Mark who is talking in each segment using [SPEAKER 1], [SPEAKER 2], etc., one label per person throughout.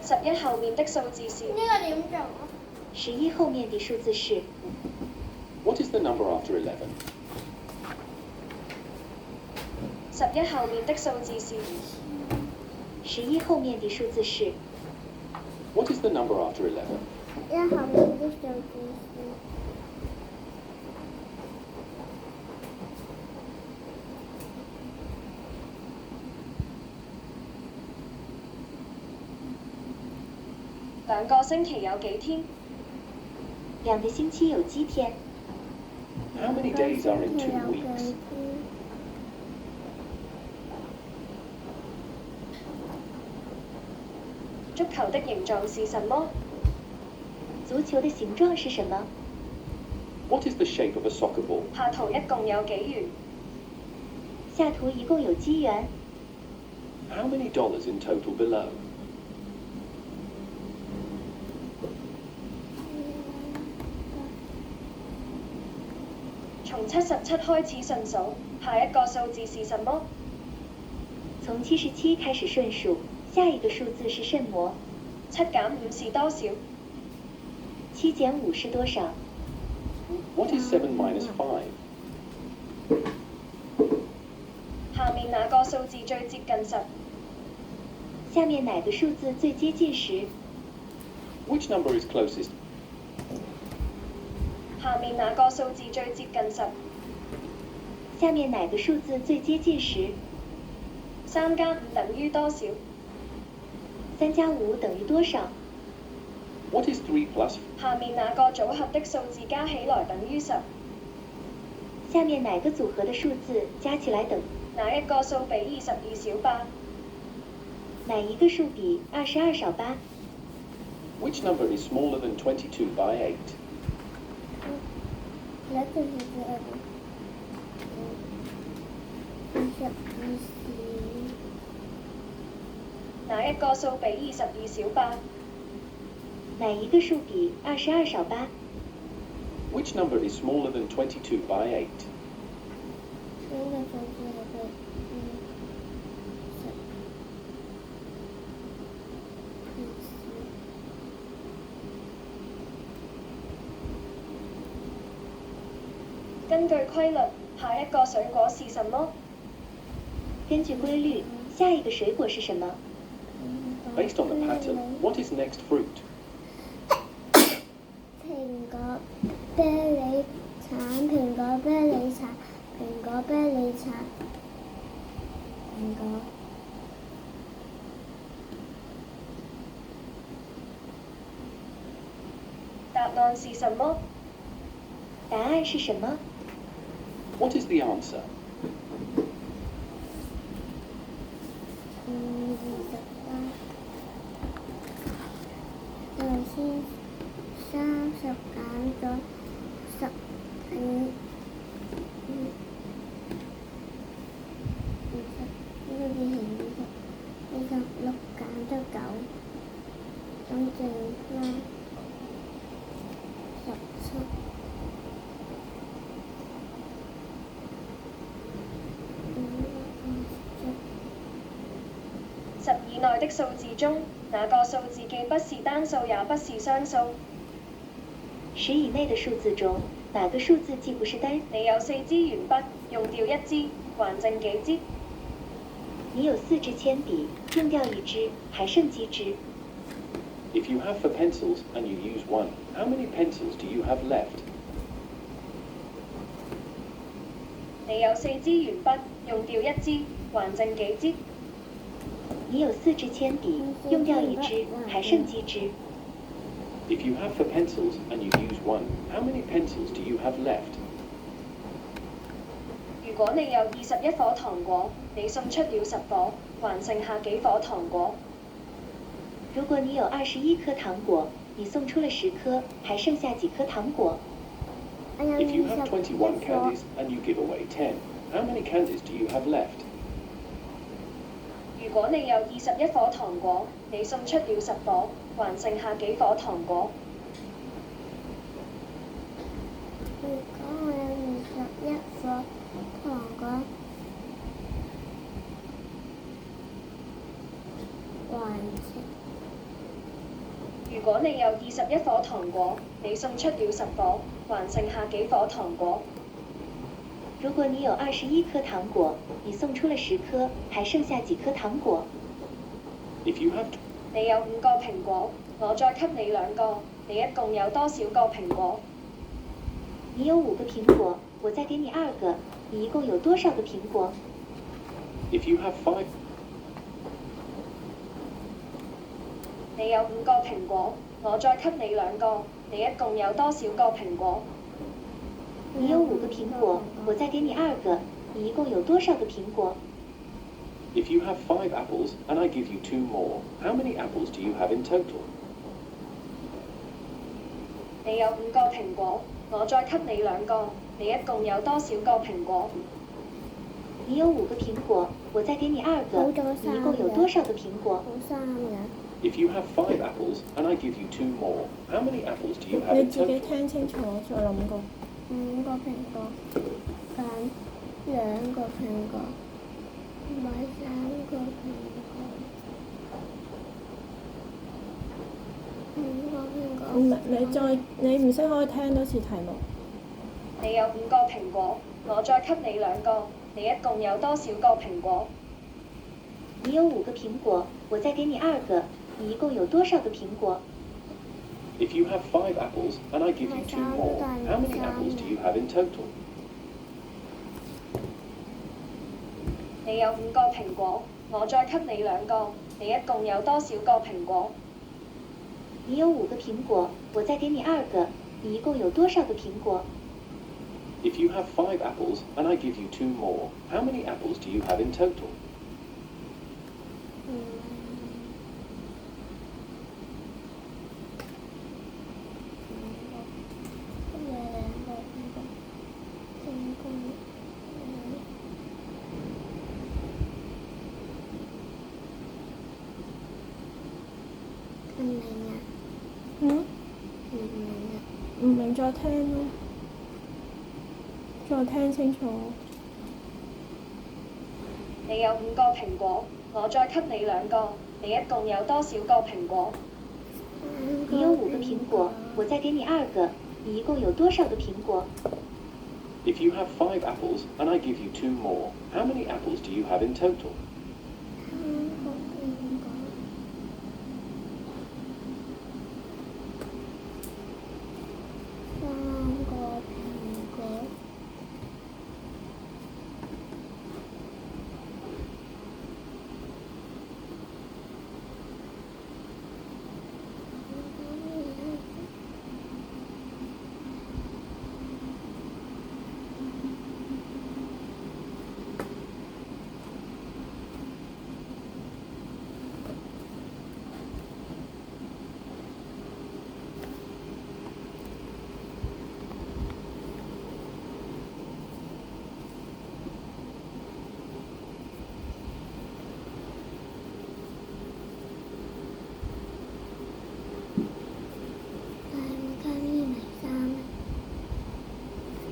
[SPEAKER 1] 11後面的數字是？
[SPEAKER 2] 呢個點做啊
[SPEAKER 3] ？11後面的數字是
[SPEAKER 4] What is the number after 11?
[SPEAKER 1] 11後面的數字是
[SPEAKER 3] ？11後面的數字是
[SPEAKER 4] What is the number after 11?
[SPEAKER 2] 11後面的數字是
[SPEAKER 1] 2個星期有幾天
[SPEAKER 3] ？2個星期有幾天？
[SPEAKER 4] How many days are in 2 weeks?
[SPEAKER 1] 足球的形狀是什麼？
[SPEAKER 3] 足球的形狀是什麼？
[SPEAKER 4] What is the shape of a soccer ball?
[SPEAKER 1] 下圖一共有幾圓？
[SPEAKER 3] 下圖一共有幾圓？
[SPEAKER 4] How many dollars in total below?
[SPEAKER 1] 從77開始順數，下一個數字是什麼？
[SPEAKER 3] 從77開始順數，下一個數字是什麼
[SPEAKER 1] ？7減5是多少
[SPEAKER 3] ？7減5是多少？
[SPEAKER 4] What is 7 minus 5?
[SPEAKER 1] 下面哪個數字最接近10？
[SPEAKER 3] 下面哪個數字最接近10？
[SPEAKER 4] Which number is closest?
[SPEAKER 1] 下面哪個數字最接近10？
[SPEAKER 3] 下面哪個數字最接近10？
[SPEAKER 1] 3加5等於多少
[SPEAKER 3] ？3加5等於多少？
[SPEAKER 4] What is 3 plus?
[SPEAKER 1] 下面哪個組合的數字加起來等於10？
[SPEAKER 3] 下面哪個組合的數字加起來等？
[SPEAKER 1] 哪一個數比22小8？
[SPEAKER 3] 哪一個數比22少8？
[SPEAKER 4] Which number is smaller than 22 by 8?
[SPEAKER 1] 哪一個數比22小8？
[SPEAKER 3] 哪一個數比22少8？
[SPEAKER 4] Which number is smaller than 22 by 8?
[SPEAKER 1] 根據規律，下一個水果是什麼？
[SPEAKER 3] 根據規律，下一個水果是什麼？
[SPEAKER 4] Based on the pattern, what is next fruit?
[SPEAKER 2] 蘋果、啤梨、橙、蘋果、啤梨、橙、蘋果、啤梨、橙、蘋果。
[SPEAKER 1] 答案是什麼？
[SPEAKER 3] 答案是什麼？
[SPEAKER 4] What is the answer?
[SPEAKER 2] 頭先30減咗15，呢個變成26減咗9，咁剩翻17。
[SPEAKER 1] 10以內的數字中，哪個數字既不是單數也不是雙數
[SPEAKER 3] ？10以內的數字中，哪個數字既不是單？
[SPEAKER 1] 你有4支鉛筆，用掉1支，還剩幾支？
[SPEAKER 3] 你有4支鉛筆，用掉1支，還剩幾支？
[SPEAKER 4] If you have 4 pencils and you use 1, how many pencils do you have left?
[SPEAKER 1] 你有4支鉛筆，用掉1支，還剩幾支？
[SPEAKER 3] 你有4支鉛筆，用掉1支，還剩幾支？
[SPEAKER 4] If you have 4 pencils and you use 1, how many pencils do you have left?
[SPEAKER 1] 如果你有21顆糖果，你送出了10顆，還剩下幾顆糖果？
[SPEAKER 3] 如果你有21顆糖果，你送出了10顆，還剩下幾顆糖果？
[SPEAKER 4] If you have 21 candies and you give away 10, how many candies do you have left?
[SPEAKER 1] 如果你有21顆糖果，你送出了10顆，還剩下幾顆糖果？
[SPEAKER 2] 如果我有21顆糖果，還剩
[SPEAKER 1] 果你有21顆糖果，你送出了10顆，還剩下幾顆糖果？
[SPEAKER 3] 如果你有21顆糖果，你送出了10顆，還剩下幾顆糖果？
[SPEAKER 4] If you have,
[SPEAKER 1] 你有5個蘋果，我再給你2個，你一共有多少個蘋果？
[SPEAKER 3] 你有5個蘋果，我再給你2個，你一共有多少個蘋果？
[SPEAKER 4] if you have 5,
[SPEAKER 1] 你有5個蘋果，我再給你2個，你一共有多少個蘋果？
[SPEAKER 3] 你有5個蘋果，我再給你2個，你一共有多少個蘋果？
[SPEAKER 4] if you have 5 apples and I give you 2 more, how many apples do you have in total?
[SPEAKER 1] 你有5個蘋果，我再給你2個，你一共有多少個蘋果？
[SPEAKER 3] 你有5個蘋果，我再給你2個，你一共有多少個蘋果？
[SPEAKER 2] 好3嘅。
[SPEAKER 4] If you have 5 apples and I give you 2 more, how many apples do you have
[SPEAKER 5] 你
[SPEAKER 4] in
[SPEAKER 5] 自己
[SPEAKER 4] total?
[SPEAKER 5] 聽清楚再諗過。
[SPEAKER 2] 5個蘋果，揀2個蘋果，買3個蘋果，5個蘋果。
[SPEAKER 5] 你唔識可以聽多次題目。
[SPEAKER 1] 你有5個蘋果，我再給你2個，你一共有多少個蘋果？
[SPEAKER 3] 你有5個蘋果，我再給你2個，你一共有多少個蘋果？
[SPEAKER 4] If you have 5 apples and I give you 2 more, how many apples do you have in total?
[SPEAKER 1] 你有5個蘋果，我再給你2個，你一共有多少個蘋果？
[SPEAKER 3] 你有5個蘋果，我再給你2個，你一共有多少個蘋果？
[SPEAKER 4] If you have 5 apples and I give you 2 more, how many apples do you have in total?
[SPEAKER 2] 唔明啊？
[SPEAKER 5] 嗯？
[SPEAKER 2] 唔明啊？
[SPEAKER 5] 唔明再聽咯，再聽清楚。
[SPEAKER 1] 你有5個蘋果，我再給你2個，你一共有多少個蘋果？
[SPEAKER 3] 你有5個蘋果，我再給你2個，你一共有多少個蘋果？
[SPEAKER 4] If you have 5 apples and I give you 2 more, how many apples do you have in total?
[SPEAKER 2] 3個蘋果。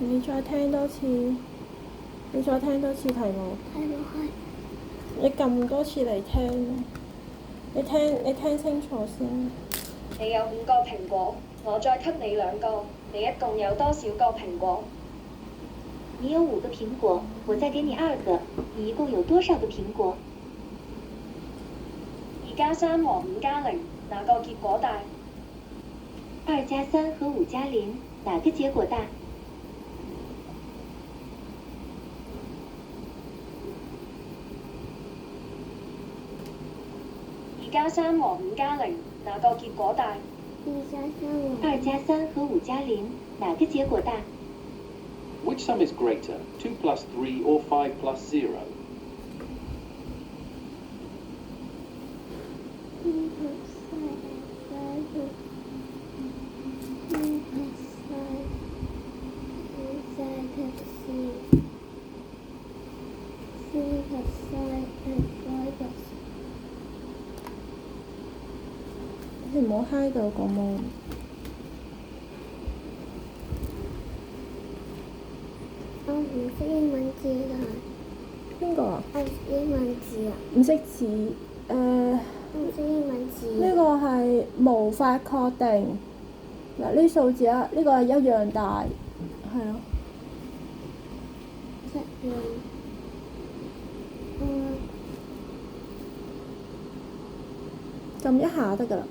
[SPEAKER 5] 你再聽多次，你再聽多次題目。
[SPEAKER 2] 題目係
[SPEAKER 5] 你撳多次嚟聽，你聽清楚先。
[SPEAKER 1] 你有5個蘋果，我再給你2個，你一共有多少個蘋果？
[SPEAKER 3] 你有5個蘋果，我再給你2個，你一共有多少個蘋果
[SPEAKER 1] 2加3和5加0，哪個結果大
[SPEAKER 3] ？2加3和5加0，哪個結果大
[SPEAKER 1] ？2加3和5加0，哪個結果大
[SPEAKER 3] ？2加3和5加0，哪個結果大？
[SPEAKER 4] Which sum is greater, 2 plus 3 or 5 plus 0?
[SPEAKER 5] 你唔好嗨到咁喎。
[SPEAKER 2] 我唔識英文字㗎。
[SPEAKER 5] 邊個啊？
[SPEAKER 2] 我識英文字啊。
[SPEAKER 5] 唔識字，
[SPEAKER 2] 都唔識英文字。
[SPEAKER 5] 呢個係無法確定。嗱，呢數字啊，呢個係一樣大，係咯。
[SPEAKER 2] 一樣。
[SPEAKER 5] 撳一下得㗎啦。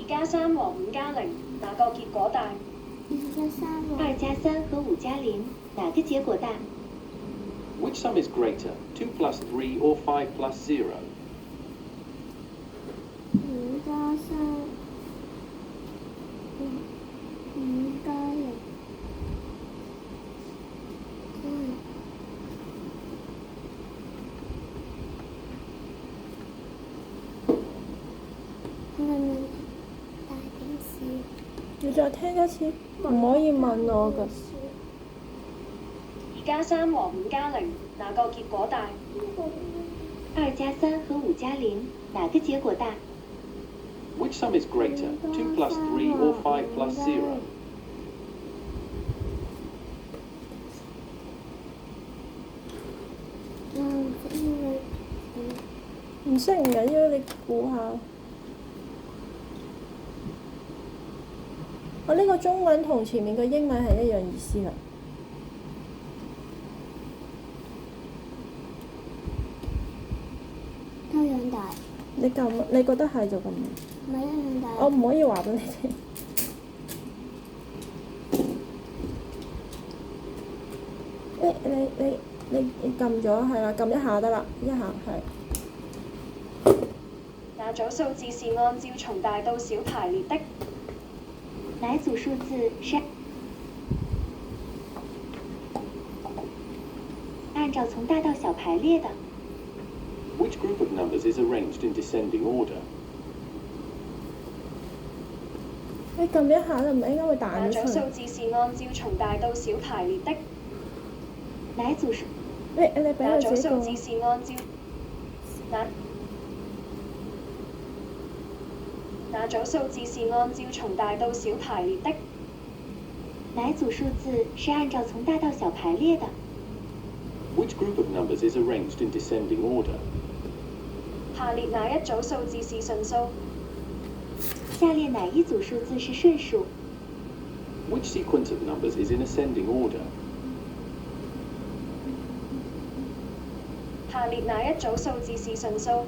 [SPEAKER 1] 2+3和5+0，哪個結果大？
[SPEAKER 2] 2+3和
[SPEAKER 3] 2+3和5+0，哪個結果大？
[SPEAKER 4] Which sum is greater, 2 plus 3 or 5 plus 0?
[SPEAKER 2] 5+3，5+0，係咪大定小？
[SPEAKER 5] 你再聽一次，唔可以問我㗎。
[SPEAKER 1] 2+3和5+0，哪個結果大？
[SPEAKER 3] 2+3和5+0，哪個結果大？
[SPEAKER 4] Which sum is greater, 2 plus 3 or 5 plus 0?
[SPEAKER 5] 唔識唔緊要，你估下。我呢個中文同前面嘅英文係一樣意思啦。
[SPEAKER 2] 都一樣大。
[SPEAKER 5] 你撳，你覺得係就撳。
[SPEAKER 2] 唔係一樣大。
[SPEAKER 5] 我唔可以話俾你聽。你撳咗係啦，撳一下得啦，一下係。
[SPEAKER 1] 哪組數字是按照從大到小排列的？
[SPEAKER 3] 哪組數字是按照從大到小排列的？
[SPEAKER 4] Which group of numbers is arranged in descending order?
[SPEAKER 5] 你撳一下就唔係應該會
[SPEAKER 1] 哪
[SPEAKER 5] 彈出嚟。
[SPEAKER 1] 組數字是按照從大到小排列的？
[SPEAKER 3] 哪組數？
[SPEAKER 5] 你俾
[SPEAKER 1] 哪組
[SPEAKER 5] 佢自己講。
[SPEAKER 1] 數字是按照哪組數字是按照從大到小排列的？
[SPEAKER 3] 哪組數字是按照從大到小排列的？
[SPEAKER 4] Which group of numbers is arranged in descending order?
[SPEAKER 1] 下列哪一組數字是順數？
[SPEAKER 3] 下列哪一組數字是順數？
[SPEAKER 4] Which sequence of numbers is in ascending order?
[SPEAKER 1] 下列哪一組數字是順數？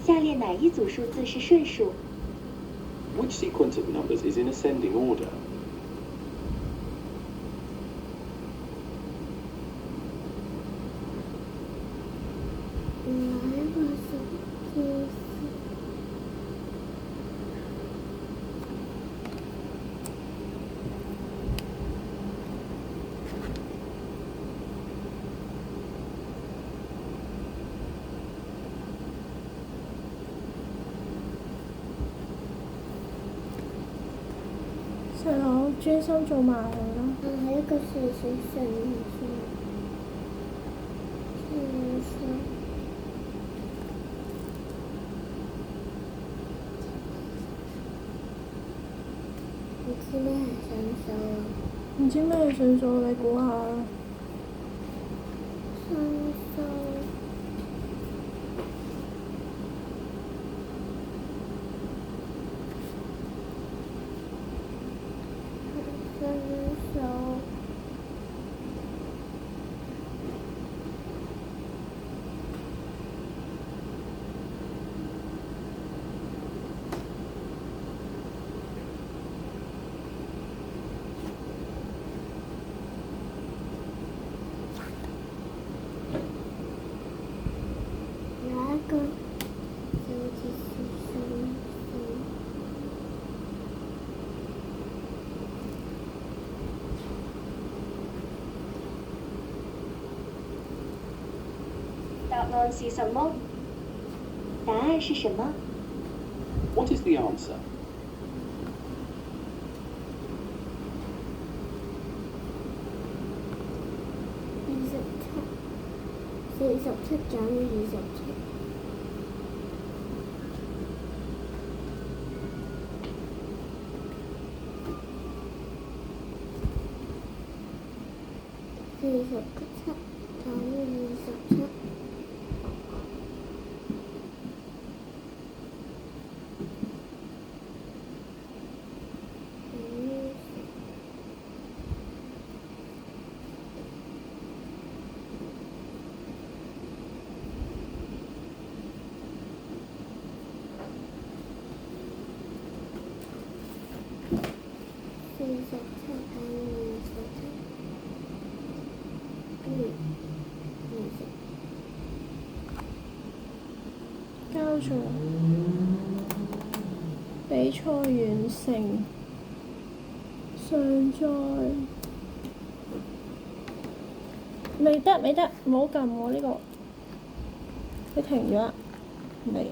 [SPEAKER 3] 下列哪一組數字是順數？
[SPEAKER 4] Which sequence of numbers is in ascending order?
[SPEAKER 2] 哪一個數字？
[SPEAKER 5] 細佬專心做埋佢啦。
[SPEAKER 2] 係一個數是順數。順數。唔知咩係順數啊？
[SPEAKER 5] 唔知咩係順數，你估下啦。
[SPEAKER 2] 順數。順數。哪一個數字是順數？
[SPEAKER 1] 答案是什麼？
[SPEAKER 3] 答案是什麼？
[SPEAKER 4] What is the answer?
[SPEAKER 2] 47減以27。47減以27。
[SPEAKER 5] 交咗，比賽完成，上載，未得，唔好撳我呢個，佢停咗啦，未。